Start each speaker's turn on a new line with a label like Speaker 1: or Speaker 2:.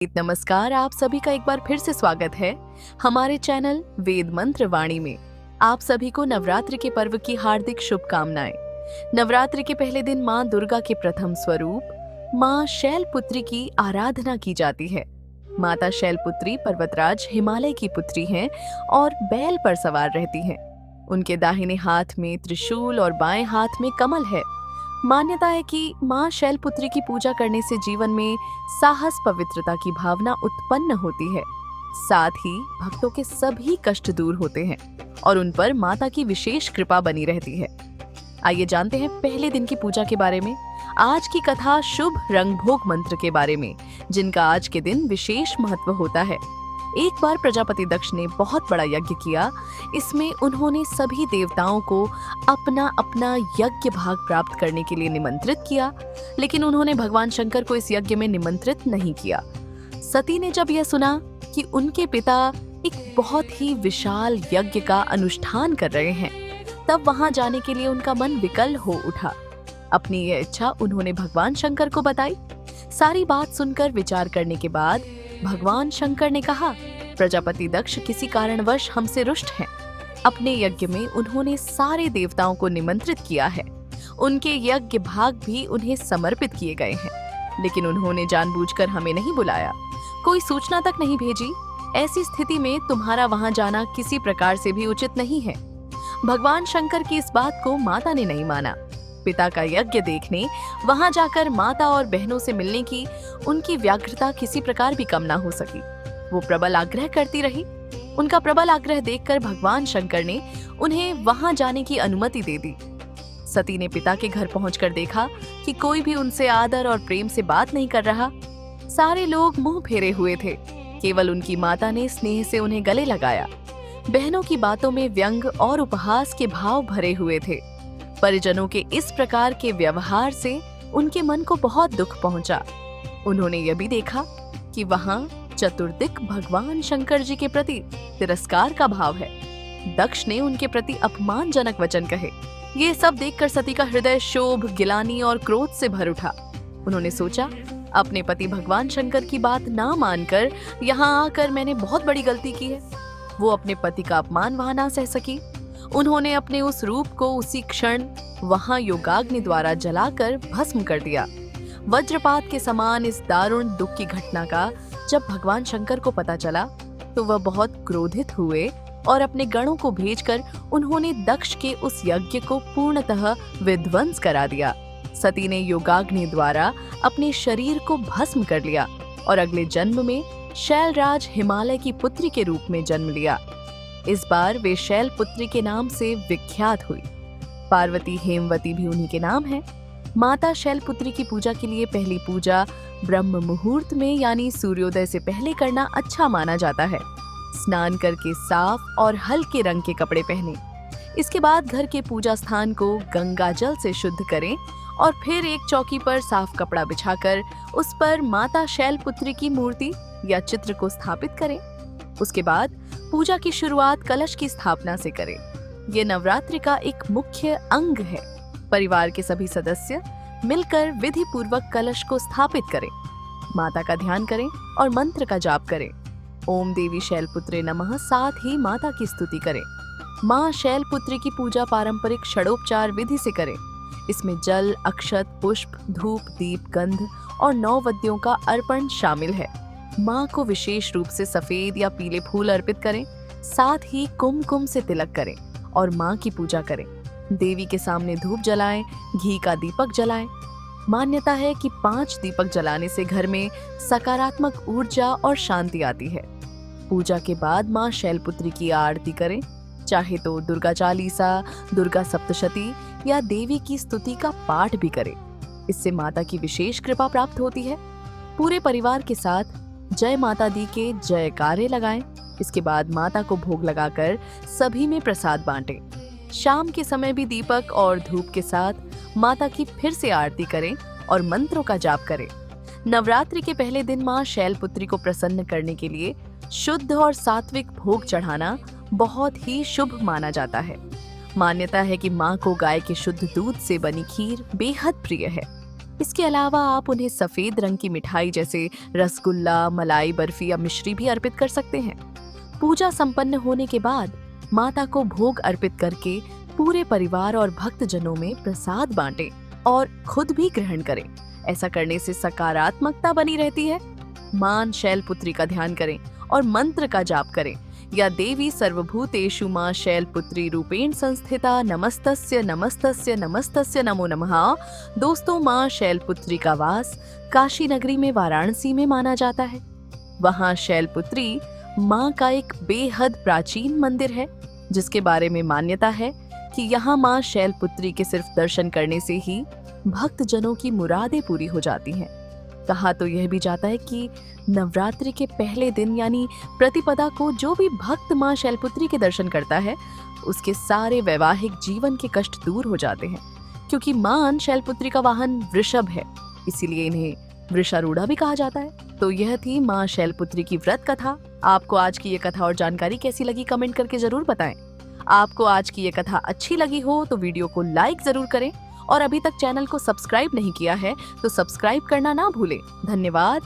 Speaker 1: नमस्कार, आप सभी का एक बार फिर से स्वागत है हमारे चैनल वेद मंत्र वाणी में। आप सभी को नवरात्रि के पर्व की हार्दिक शुभकामनाएं। नवरात्रि के पहले दिन मां दुर्गा के प्रथम स्वरूप मां शैलपुत्री की आराधना की जाती है। माता शैलपुत्री पर्वतराज हिमालय की पुत्री हैं और बैल पर सवार रहती हैं। उनके दाहिने हाथ में त्रिशूल और बाएं हाथ में कमल है। मान्यता है कि मां शैलपुत्री की पूजा करने से जीवन में साहस, पवित्रता की भावना उत्पन्न होती है। साथ ही भक्तों के सभी कष्ट दूर होते हैं और उन पर माता की विशेष कृपा बनी रहती है। आइए जानते हैं पहले दिन की पूजा के बारे में। आज की कथा शुभ रंगभोग मंत्र के बारे में, जिनका आज के दिन विशेष महत्व होता है। एक बार प्रजापति दक्ष ने बहुत बड़ा यज्ञ किया। इसमें उन्होंने सभी देवताओं को अपना अपना यज्ञ भाग प्राप्त करने के लिए निमंत्रित किया, लेकिन उन्होंने भगवान शंकर को इस यज्ञ में निमंत्रित नहीं किया। सती ने जब यह सुना कि उनके पिता एक बहुत ही विशाल यज्ञ का अनुष्ठान कर रहे हैं, तब वहां जाने के लिए उनका मन विकल हो उठा। अपनी यह इच्छा उन्होंने भगवान शंकर को बताई। सारी बात सुनकर विचार करने के बाद भगवान शंकर ने कहा, प्रजापति दक्ष किसी कारणवश हमसे रुष्ट हैं। अपने यज्ञ में उन्होंने सारे देवताओं को निमंत्रित किया है। उनके यज्ञ भाग भी उन्हें समर्पित किए गए हैं, लेकिन उन्होंने जानबूझकर हमें नहीं बुलाया, कोई सूचना तक नहीं भेजी। ऐसी स्थिति में तुम्हारा वहां जाना किसी प्रकार से भी उचित नहीं है। भगवान शंकर की इस बात को माता ने नहीं माना। पिता का यज्ञ देखने वहां जाकर माता और बहनों से मिलने की उनकी व्याग्रता किसी प्रकार भी कम ना हो सकी। वो प्रबल आग्रह करती रही। उनका प्रबल आग्रह देखकर भगवान शंकर ने उन्हें वहां जाने की अनुमति दे दी। सती ने पिता के घर पहुंचकर देखा कि कोई भी उनसे आदर और प्रेम से बात नहीं कर रहा। सारे लोग मुंह फेरे हुए थे। केवल उनकी माता ने स्नेह से उन्हें गले लगाया। बहनों की बातों में व्यंग और उपहास के भाव भरे हुए थे। परिजनों के इस प्रकार के व्यवहार से उनके मन को बहुत दुख पहुंचा। उन्होंने यह भी देखा कि वहां चतुर्दिक भगवान शंकर जी के प्रति तिरस्कार का भाव है। दक्ष ने उनके प्रति अपमानजनक वचन कहे। ये सब देखकर सती का हृदय क्षोभ, गिलानी और क्रोध से भर उठा। उन्होंने सोचा, अपने पति भगवान शंकर की बात ना मानकर यहाँ आकर मैंने बहुत बड़ी गलती की है। वो अपने पति का अपमान वहां ना सह सकी। उन्होंने अपने उस रूप को उसी क्षण वहां योगाग्नि द्वारा जलाकर भस्म कर दिया। वज्रपात के समान इस दारुण दुख की घटना का जब भगवान शंकर को पता चला, तो वह बहुत क्रोधित हुए और अपने गणों को भेजकर उन्होंने दक्ष के उस यज्ञ को पूर्णतः विध्वंस करा दिया। सती ने योगाग्नि द्वारा अपने शरीर को भस्म कर लिया और अगले जन्म में शैलराज हिमालय की पुत्री के रूप में जन्म लिया। इस बार वे शैलपुत्री के नाम से विख्यात हुई। पार्वती, हेमवती भी उन्हीं के नाम है। माता शैलपुत्री की पूजा के लिए पहली पूजा ब्रह्म मुहूर्त में यानी सूर्योदय से पहले करना अच्छा माना जाता है। स्नान करके साफ और हल्के रंग के कपड़े पहने। इसके बाद घर के पूजा स्थान को गंगा जल से शुद्ध करें और फिर एक चौकी पर साफ कपड़ा बिछाकर उस पर माता शैलपुत्री की मूर्ति या चित्र को स्थापित करें। उसके बाद पूजा की शुरुआत कलश की स्थापना से करें। ये नवरात्रि का एक मुख्य अंग है। परिवार के सभी सदस्य मिलकर विधि पूर्वक कलश को स्थापित करें, माता का ध्यान करें और मंत्र का जाप करें। ओम देवी शैलपुत्रे नमः, साथ ही माता की स्तुति करें। मां शैलपुत्री की पूजा पारंपरिक षडोपचार विधि से करें। इसमें जल, अक्षत, पुष्प, धूप, दीप, गंध और 9 वद्यों का अर्पण शामिल है। माँ को विशेष रूप से सफेद या पीले फूल अर्पित करें। साथ ही कुमकुम से तिलक करें और माँ की पूजा करें। देवी के सामने धूप जलाएं, घी का दीपक जलाएं। मान्यता है कि 5 दीपक जलाने से घर में सकारात्मक ऊर्जा और शांति आती है। पूजा के बाद माँ शैलपुत्री की आरती करें, चाहे तो दुर्गा चालीसा, दुर्गा सप्तशती या देवी की स्तुति का पाठ भी करें। इससे माता की विशेष कृपा प्राप्त होती है। पूरे परिवार के साथ जय माता दी के जयकारे लगाएं। इसके बाद माता को भोग लगाकर सभी में प्रसाद बांटें। शाम के समय भी दीपक और धूप के साथ माता की फिर से आरती करें और मंत्रों का जाप करें। नवरात्रि के पहले दिन मां शैलपुत्री को प्रसन्न करने के लिए शुद्ध और सात्विक भोग चढ़ाना बहुत ही शुभ माना जाता है। मान्यता है कि मां को गाय के शुद्ध दूध से बनी खीर बेहद प्रिय है। इसके अलावा आप उन्हें सफेद रंग की मिठाई जैसे रसगुल्ला, मलाई बर्फी या मिश्री भी अर्पित कर सकते हैं। पूजा संपन्न होने के बाद माता को भोग अर्पित करके पूरे परिवार और भक्तजनों में प्रसाद बांटें और खुद भी ग्रहण करें। ऐसा करने से सकारात्मकता बनी रहती है। मां शैलपुत्री का ध्यान करें और मंत्र का जाप करें। या देवी सर्वभूतेषु मां शैलपुत्री रूपेण संस्थिता नमस्तस्य नमस्तस्य नमस्तस्य नमो नमः। दोस्तों, मां शैलपुत्री का वास काशी नगरी में वाराणसी में माना जाता है। वहां शैलपुत्री मां का एक बेहद प्राचीन मंदिर है, जिसके बारे में मान्यता है कि यहाँ मां शैलपुत्री के सिर्फ दर्शन करने से ही भक्तजनों की मुरादें पूरी हो जाती हैं। कहा तो यह भी जाता है कि नवरात्रि के पहले दिन यानी प्रतिपदा को जो भी भक्त मां शैलपुत्री के दर्शन करता है, उसके सारे वैवाहिक जीवन के कष्ट दूर हो जाते हैं। क्योंकि मां शैलपुत्री का वाहन वृषभ है, इसीलिए इन्हें वृषारूढ़ा भी कहा जाता है। तो यह थी मां शैलपुत्री की व्रत कथा। आपको आज की ये कथा और जानकारी कैसी लगी, कमेंट करके जरूर बताएं। आपको आज की ये कथा अच्छी लगी हो तो वीडियो को लाइक जरूर करें और अभी तक चैनल को सब्सक्राइब नहीं किया है तो सब्सक्राइब करना ना भूलें। धन्यवाद।